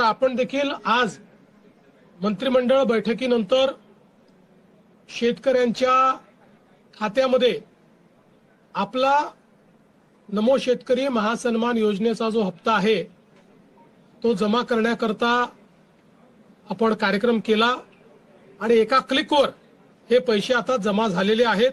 आपण देखील आज मंत्रिमंडळ बैठकीनंतर शेतकऱ्यांच्या खात्यामध्ये आपला नमो शेतकरी महासन्मान योजनेचा जो हप्ता आहे तो जमा करण्याकरता आपण कार्यक्रम केला आणि एका क्लिकवर हे पैसे आता जमा झालेले आहेत।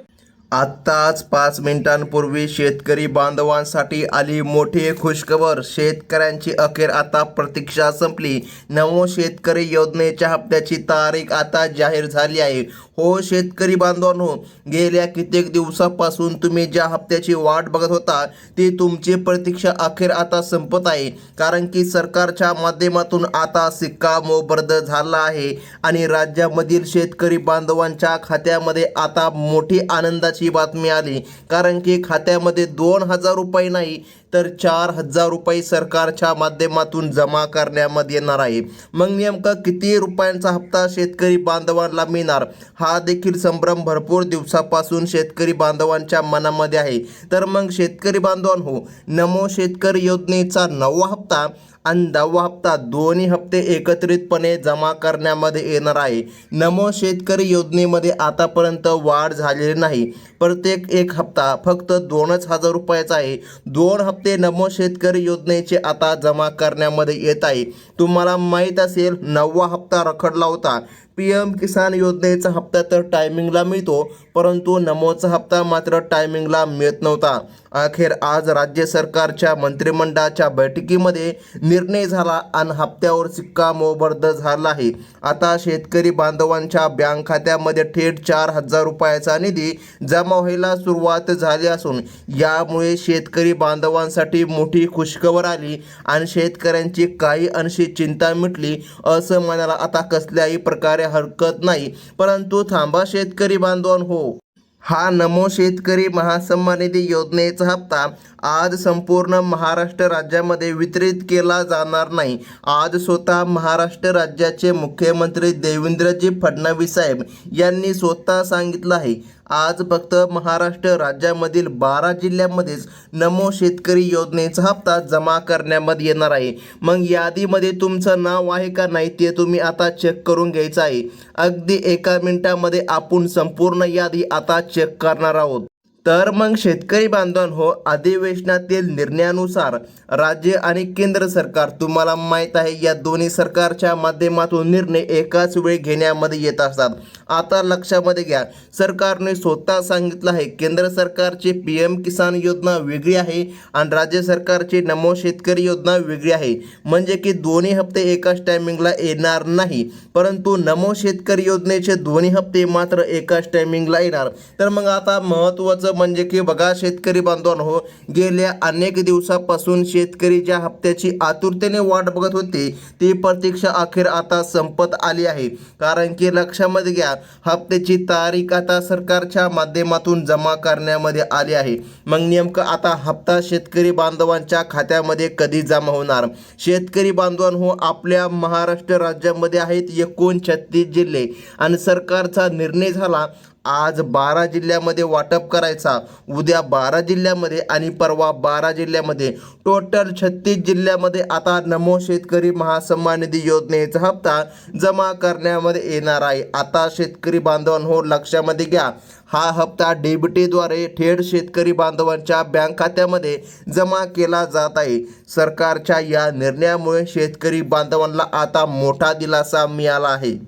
आत्ताच 5 मिनिटांपूर्वी शेतकरी बांधवांसाठी आली मोठी खुशखबर। शेतकऱ्यांची अखेर आता प्रतीक्षा संपली। नमो शेतकरी योजनेच्या हप्त्याची तारीख आता जाहीर झाली आहे। हो शेतकरी बांधवांनो, गेल्या कित्येक दिवसापासून तुम्ही ज्या हप्त्याची वाट बघत होता ती तुमची प्रतीक्षा अखेर आता संपत आहे, कारण की सरकारच्या माध्यमातून आता शिक्कामोर्तब झाला आहे आणि राज्यामधील शेतकरी बांधवांच्या खात्यामध्ये आता मोठी आनंदाची बातमी आली, कारण की खात्यामध्ये 2,000 रुपये नाही तर 4,000 रुपये सरकारच्या माध्यमातून जमा करण्यामध्ये येणार आहे। मग नेमकं किती रुपयांचा हप्ता शेतकरी बांधवांना मिळणार हा देखील संभ्रम भरपूर दिवसापासून शेतकरी बांधवांच्या मनामध्ये आहे। तर मग शेतकरी बांधवांनो, नमो शेतकरी योजनेचा 9वा हप्ता आणि 10वा हप्ता दोन्ही हप्ते एकत्रितपणे जमा करण्यामध्ये येणार आहे। नमो शेतकरी योजनेमध्ये आतापर्यंत वाढ झालेली नाही। प्रत्येक एक हप्ता फक्त 2,000 रुपयाचा आहे। 2 हप्ते नमो शेतकरी योजनेचे आता जमा करण्यामध्ये येत आहे। तुम्हाला माहीत असेल 9वा हप्ता रखडला होता। PM किसान योजनेचा हप्ता तर टायमिंगला मिळतो, परंतु नमोचा हप्ता मात्र टायमिंगला मिळत नव्हता। अखेर आज राज्य सरकारच्या मंत्रिमंडळाच्या बैठकीमध्ये निर्णय झाला आणि हप्त्यावर शिक्कामोर्तब झाला आहे। आता शेतकरी बांधवांच्या बँक खात्यामध्ये थेट 4,000 रुपयाचा निधी जमा व्हायला सुरुवात झाली असून यामुळे शेतकरी बांधवांसाठी मोठी खुशखबर आली आणि शेतकऱ्यांची काही अंशी चिंता मिटली असं म्हणायला आता कसल्याही प्रकारे हरकत नाही। परंतु थांबा शेतकरी बांधवांनो, हा नमो शेतकरी महासन्मान निधी योजनेचा हप्ता आज संपूर्ण महाराष्ट्र राज्यामध्ये वितरित केला जाणार नाही। आज स्वतः महाराष्ट्र राज्याचे मुख्यमंत्री देवेंद्रजी फडणवीस साहेब यांनी स्वतः सांगितलं आहे, आज फक्त महाराष्ट्र राज्यामधील 12 जिल्ह्यांमध्येच नमो शेतकरी योजनेचा हप्ता जमा करण्यामध्ये येणार आहे। मग यादीमध्ये तुमचं नाव आहे का नाही ते तुम्ही आता चेक करून घ्यायचं आहे। अगदी एका मिनिटामध्ये आपण संपूर्ण यादी आता चेक करणार आहोत। तर मग शेतकरी बांधवांनो, अधिवेशनातील निर्णयानुसार राज्य आणि केंद्र सरकार, तुम्हाला माहीत आहे या दोन्ही सरकारच्या माध्यमातून निर्णय एकाच वेळी घेण्यामध्ये येत असतात। आता लक्षामध्ये घ्या, सरकारने स्वतः सांगितलं आहे केंद्र सरकारची PM किसान योजना वेगळी आहे आणि राज्य सरकारची नमो शेतकरी योजना वेगळी आहे, म्हणजे की दोन्ही हप्ते एकाच टायमिंगला येणार नाही, परंतु नमो शेतकरी योजनेचे दोन्ही हप्ते मात्र एकाच टायमिंगला येणार। तर मग आता महत्त्वाचं म्हणजे की बघा शेतकरी बांधवांनो, गेल्या अनेक दिवसापासून शेतकरी ज्या हप्त्याची आतुरतेने वाट बघत होते ती प्रतीक्षा अखेर आता संपत आली आहे, कारण की लक्षामध्ये घ्या हप्त्याची तारीख आता सरकारच्या माध्यमातून जमा करण्यामध्ये आली आहे। मग नेमकं आता हप्ता शेतकरी बांधवांच्या खात्यामध्ये कधी जमा होणार? शेतकरी बांधवांनो, आपल्या महाराष्ट्र राज्यामध्ये आहेत एकूण 36 जिल्हे आणि सरकारचा निर्णय झाला आज 12 जिल्ह्यामध्ये वाटप करायचा, उद्या 12 जिल्ह्यामध्ये आणि परवा 12 जिल्ह्यामध्ये, टोटल 36 जिल्ह्यामध्ये आता नमो शेतकरी महासन्मान निधी योजनेचा हप्ता जमा करण्यामध्ये येणार आहे। आता शेतकरी बांधवांनो लक्षामध्ये घ्या, हा हप्ता DBTद्वारे थेट शेतकरी बांधवांच्या बँक खात्यामध्ये जमा केला जात आहे। सरकारच्या या निर्णयामुळे शेतकरी बांधवांना आता मोठा दिलासा मिळाला आहे।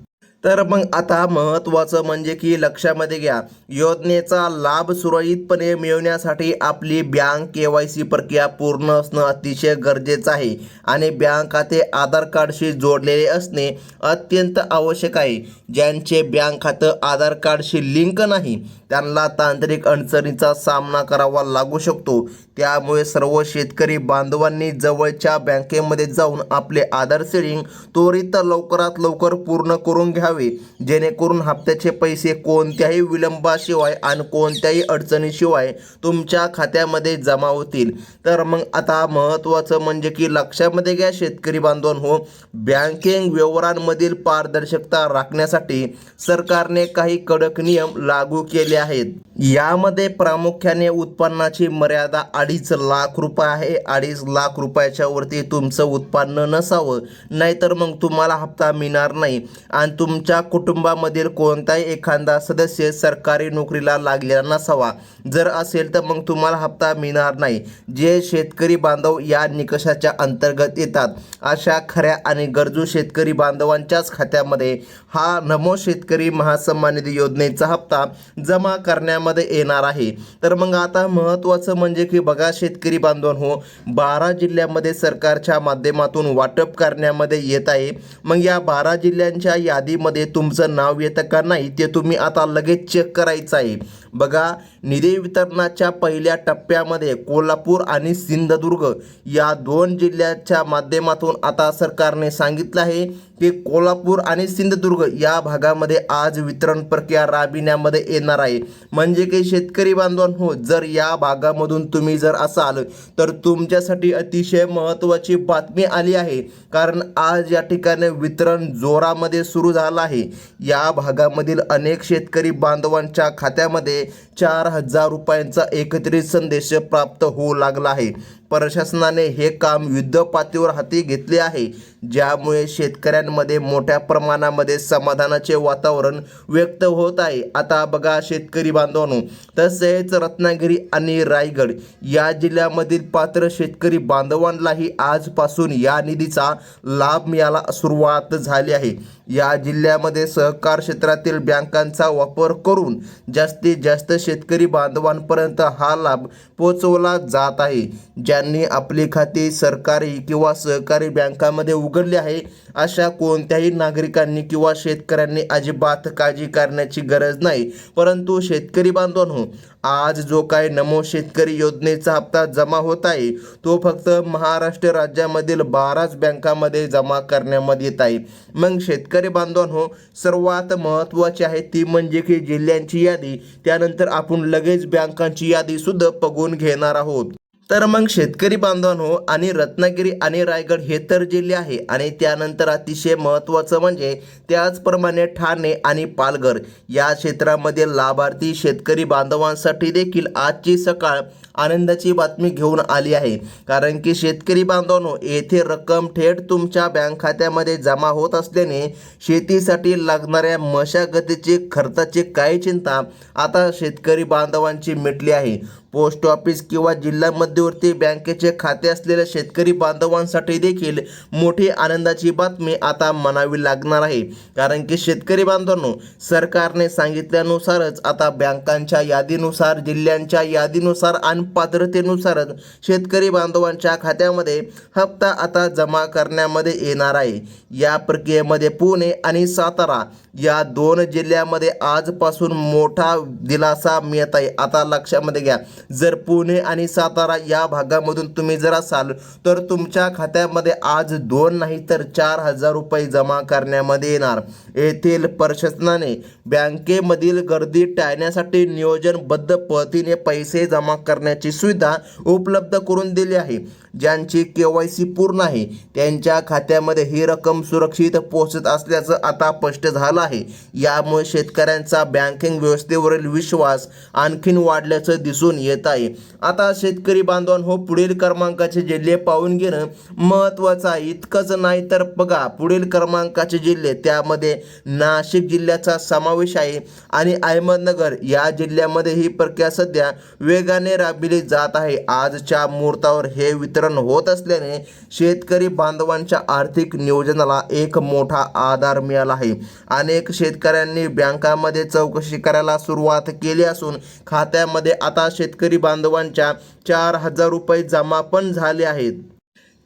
तर मग आता महत्त्वाचं म्हणजे की लक्षामध्ये घ्या, योजनेचा लाभ सुरळीतपणे मिळवण्यासाठी आपली बँक KYC प्रक्रिया पूर्ण असणं अतिशय गरजेचं आहे आणि बँक खाते आधार कार्डशी जोडलेले असणे अत्यंत आवश्यक आहे। ज्यांचे बँक खातं आधार कार्डशी लिंक नाही त्यांना तांत्रिक अडचणीचा सामना करावा लागू शकतो। त्यामुळे सर्व शेतकरी बांधवांनी जवळच्या बँकेमध्ये जाऊन आपले आधार सेटिंग त्वरित लवकरात लवकर पूर्ण करून घ्यावे, जेणेकरून हप्त्याचे पैसे कोणत्याही विलंबाशिवाय आणि कोणत्याही अडचणीशिवाय तुमच्या खात्यामध्ये जमा होतील। तर मग आता महत्त्वाचं म्हणजे की लक्षामध्ये घ्या शेतकरी बांधवांनो, बँकिंग व्यवहारांमधील पारदर्शकता राखण्यासाठी सरकारने काही कडक नियम लागू केले आहेत। यामध्ये प्रामुख्याने उत्पन्नाची मर्यादा 2.5 लाख रुपये आहे। 2.5 लाख रुपयाच्या वरती तुमचं उत्पन्न नसावं, नाहीतर मग तुम्हाला हप्ता मिळणार नाही। आणि तुमच्या कुटुंबामधील कोणताही एखादा सदस्य सरकारी नोकरीला लागलेला नसावा, जर असेल तर मग तुम्हाला हप्ता मिळणार नाही। जे शेतकरी बांधव या निकषाच्या अंतर्गत येतात अशा खऱ्या आणि गरजू शेतकरी बांधवांच्याच खात्यामध्ये हा नमो शेतकरी महासन्मान निधी योजनेचा हप्ता जमा करण्यामध्ये येणार आहे। तर मग आता महत्त्वाचं म्हणजे की बघा शेतकरी बांधवांनो, 12 जिल्ह्यामध्ये सरकारच्या माध्यमातून वाटप करण्यामध्ये येत आहे। मग या 12 जिल्ह्यांच्या यादीमध्ये तुमचं नाव येतं का नाही ते तुम्ही आता लगेच चेक करायचं आहे। बघा, निधी वितरणाच्या पहिल्या टप्प्यामध्ये कोल्हापूर आणि सिंधुदुर्ग या 2 जिल्ह्याच्या माध्यमातून आता सरकारने सांगितलं आहे की कोल्हापूर आणि सिंधुदुर्ग या भागामध्ये आज वितरण प्रक्रिया राबविण्यामध्ये येणार आहे। म्हणजे की शेतकरी बांधवांनो, जर या भागामधून तुम्ही जर असाल तर तुमच्यासाठी अतिशय महत्त्वाची बातमी आली आहे, कारण आज या ठिकाणी वितरण जोरामध्ये सुरू झालं आहे। या भागामधील अनेक शेतकरी बांधवांच्या खात्यामध्ये 4,000 रुपयांचा एकत्रित संदेश प्राप्त होऊ लागला आहे। प्रशासनाने हे काम युद्धपातळीवर हाती घेतले आहे, ज्यामुळे शेतकऱ्यांमध्ये मोठ्या प्रमाणामध्ये समाधानाचे वातावरण व्यक्त होत आहे। आता बघा शेतकरी बांधवांनो, तसेच रत्नागिरी आणि रायगड या जिल्ह्यामधील पात्र शेतकरी बांधवांनाही आजपासून या निधीचा लाभ मिळायला सुरुवात झाली आहे। या जिल्ह्यामध्ये सहकार क्षेत्रातील बँकांचा वापर करून जास्तीत जास्त शेतकरी बांधवांपर्यंत हा लाभ पोहोचवला जात आहे। ज्यांनी आपली खाती सरकारी किंवा सहकारी बँकामध्ये उघडली आहे अशा कोणत्याही नागरिकांनी किंवा शेतकऱ्यांनी अजिबात काळजी करण्याची गरज नाही। परंतु शेतकरी बांधवांनो, आज जो काही नमो शेतकरी योजनेचा हप्ता जमा होत आहे तो फक्त महाराष्ट्र राज्यामधील 12 बँकांमध्ये जमा करण्यामध्ये येत आहे। मग शेतकरी बांधवांनो, सर्वात महत्त्वाची आहे ती म्हणजे की जिल्ह्यांची यादी, त्यानंतर आपण लगेच बँकांची यादी सुद्धा बघून घेणार आहोत। तर मग शेतकरी बांधवांनो, आणि रत्नागिरी आणि रायगड हे तर जिल्हे आहे, आणि त्यानंतर अतिशय महत्त्वाचं म्हणजे त्याचप्रमाणे ठाणे आणि पालघर या क्षेत्रामध्ये लाभार्थी शेतकरी बांधवांसाठी देखील आजची सकाळ आनंदाची बातमी घेऊन आली आहे। कारण की शेतकरी बांधवांनो, येथे रक्कम थेट तुमच्या बँक खात्यामध्ये जमा होत असल्याने शेतीसाठी लागणाऱ्या मशागतीची खर्चाची काही चिंता आता शेतकरी बांधवांची मिटली आहे। पोस्ट ऑफिस किंवा जिल्हा मध्यवर्ती बँकेचे खाते असलेल्या शेतकरी बांधवांसाठी देखील मोठी आनंदाची बातमी आता म्हणावी लागणार आहे। कारण की शेतकरी बांधवांनो, सरकारने सांगितल्यानुसारच आता बँकांच्या यादीनुसार, जिल्ह्यांच्या यादीनुसार आणि पात्रतेनुसारच शेतकरी बांधवांच्या खात्यामध्ये हप्ता आता जमा करण्यामध्ये येणार आहे। या प्रक्रियेमध्ये पुणे आणि सातारा या 2 जिल्ह्यामध्ये आजपासून मोठा दिलासा मिळत आहे। आता लक्षामध्ये घ्या, जर पुणे आणि सातारा या भागामधून तुम्ही जर असाल तर तुमच्या खात्यामध्ये आज 2 नाही तर 4,000 रुपये जमा करण्यामध्ये येणार। येथील प्रशासनाने बँकेमधील गर्दी टाळण्यासाठी नियोजनबद्ध पद्धतीने पैसे जमा करण्याची सुविधा उपलब्ध करून दिली आहे। ज्यांची KYC पूर्ण आहे त्यांच्या खात्यामध्ये ही रक्कम सुरक्षित पोहोचत असल्याचं आता स्पष्ट झालं आहे। यामुळे शेतकऱ्यांचा बँकिंग व्यवस्थेवरील विश्वास आणखीन वाढल्याचं दिसून येत आहे। आता शेतकरी बांधवांनो, पुढील क्रमांकाचे जिल्हे पाहून घेणं महत्त्वाचं आहे। इतकंच नाही तर बघा, पुढील क्रमांकाचे जिल्हे त्यामध्ये नाशिक जिल्ह्याचा समावेश आहे आणि अहमदनगर या जिल्ह्यामध्ये ही प्रक्रिया सध्या वेगाने राबविली जात आहे। आजच्या मुहूर्तावर हे वितरण होत असल्याने शेतकरी बांधवांच्या आर्थिक नियोजनाला एक मोठा आधार मिळाला आहे। अनेक शेतकऱ्यांनी बँकांमध्ये चौकशी करायला सुरुवात केली असून खात्यामध्ये आता शेतकरी बांधवांच्या 4,000 रुपये जमा पण झाले आहेत।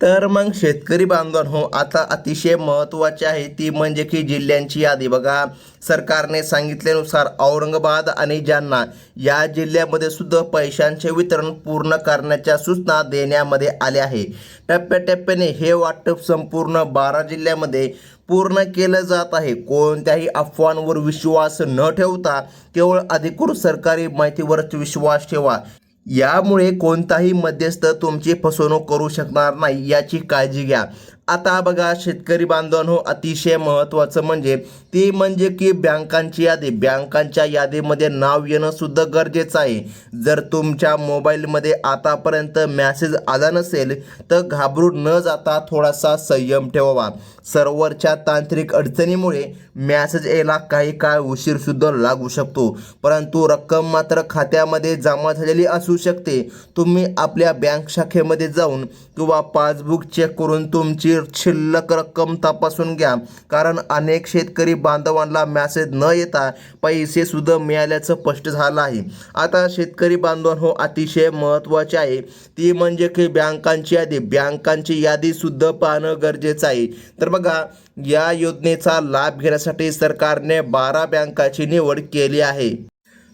तर मग शेतकरी बांधवांनो, आता अतिशय महत्त्वाचे आहे ती म्हणजे की जिल्ह्यांची यादी। बघा, सरकारने सांगितल्यानुसार औरंगाबाद आणि जालना या जिल्ह्यामध्ये सुद्धा पैशांचे वितरण पूर्ण करण्याच्या सूचना देण्यामध्ये आल्या आहे। टप्प्याटप्प्याने हे वाटप संपूर्ण 12 जिल्ह्यामध्ये पूर्ण केलं जात आहे। कोणत्याही अफवांवर विश्वास न ठेवता केवळ अधिकृत सरकारी माहितीवरच विश्वास ठेवा। यामुळे कोणताही मध्यस्थ तुमची फसवणूक करू शकणार नाही याची काळजी घ्या। आता बघा शेतकरी बांधवांनो, अतिशय महत्त्वाचं म्हणजे की बँकांची यादी, बँकांच्या यादीमध्ये नाव येणं सुद्धा गरजेचं आहे. जर तुमच्या मोबाईलमध्ये आतापर्यंत मेसेज आला नसेल तर घाबरून न जाता थोडासा संयम ठेवावा. सर्व्हरच्या तांत्रिक अडचणीमुळे मेसेज यायला काही काळ उशीर सुद्धा लागू शकतो, परंतु रक्कम मात्र खात्यामध्ये जमा झालेली असू शकते. तुम्ही आपल्या बँक शाखेमध्ये जाऊन किंवा पासबुक चेक करून तुमची शिल्लक रक्कम तपासून घ्या, कारण अनेक शेतकरी बांधवांना मेसेज न येता पैसे सुद्धा मिळाल्याचं स्पष्ट झालं आहे. आता शेतकरी बांधवांनो, अतिशय महत्त्वाचे आहे ती म्हणजे की बँकांची यादी सुद्धा पाहणं गरजेचं आहे. तर बघा, या योजनेचा लाभ घेण्यासाठी सरकारने 12 बँकांची निवड केली आहे.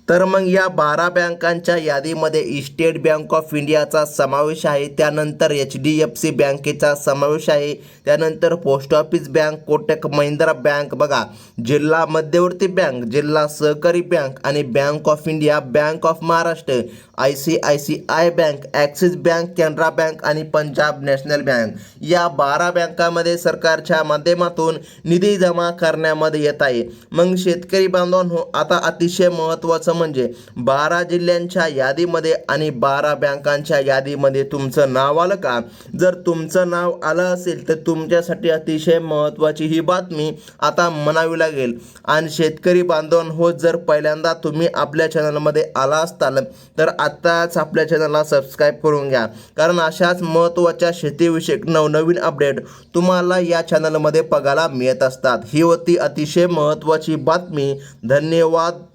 तर मग या 12 बँकांच्या यादीमध्ये स्टेट बँक ऑफ इंडियाचा समावेश आहे, त्यानंतर HDFC बँकेचा समावेश आहे, त्यानंतर post office bank, Kotak Mahindra bank, बघा जिल्हा मध्यवर्ती बँक, जिल्हा सहकारी बँक आणि bank of India, bank of Maharashtra, ICICI bank, axis bank, Canara bank आणि पंजाब नॅशनल बँक. या 12 बँकांमध्ये सरकारच्या माध्यमातून निधी जमा करण्यामध्ये येत आहे. मग शेतकरी बांधवांनो, आता अतिशय महत्त्वाचं म्हणजे 12 जिल्ह्यांच्या यादीमध्ये आणि 12 बँकांच्या यादीमध्ये तुमचं नाव आलं का? जर तुमचं नाव आलं असेल तर तुमच्यासाठी अतिशय महत्त्वाची ही बातमी आता म्हणावी लागेल. आणि शेतकरी बांधवांनो, जर पहिल्यांदा तुम्ही आपल्या चॅनलमध्ये आला असताल तर आत्ताच आपल्या चॅनलला सबस्क्राईब करून घ्या, कारण अशाच महत्त्वाच्या शेतीविषयक नवनवीन अपडेट तुम्हाला या चॅनलमध्ये बघायला मिळत असतात. ही होती अतिशय महत्त्वाची बातमी. धन्यवाद.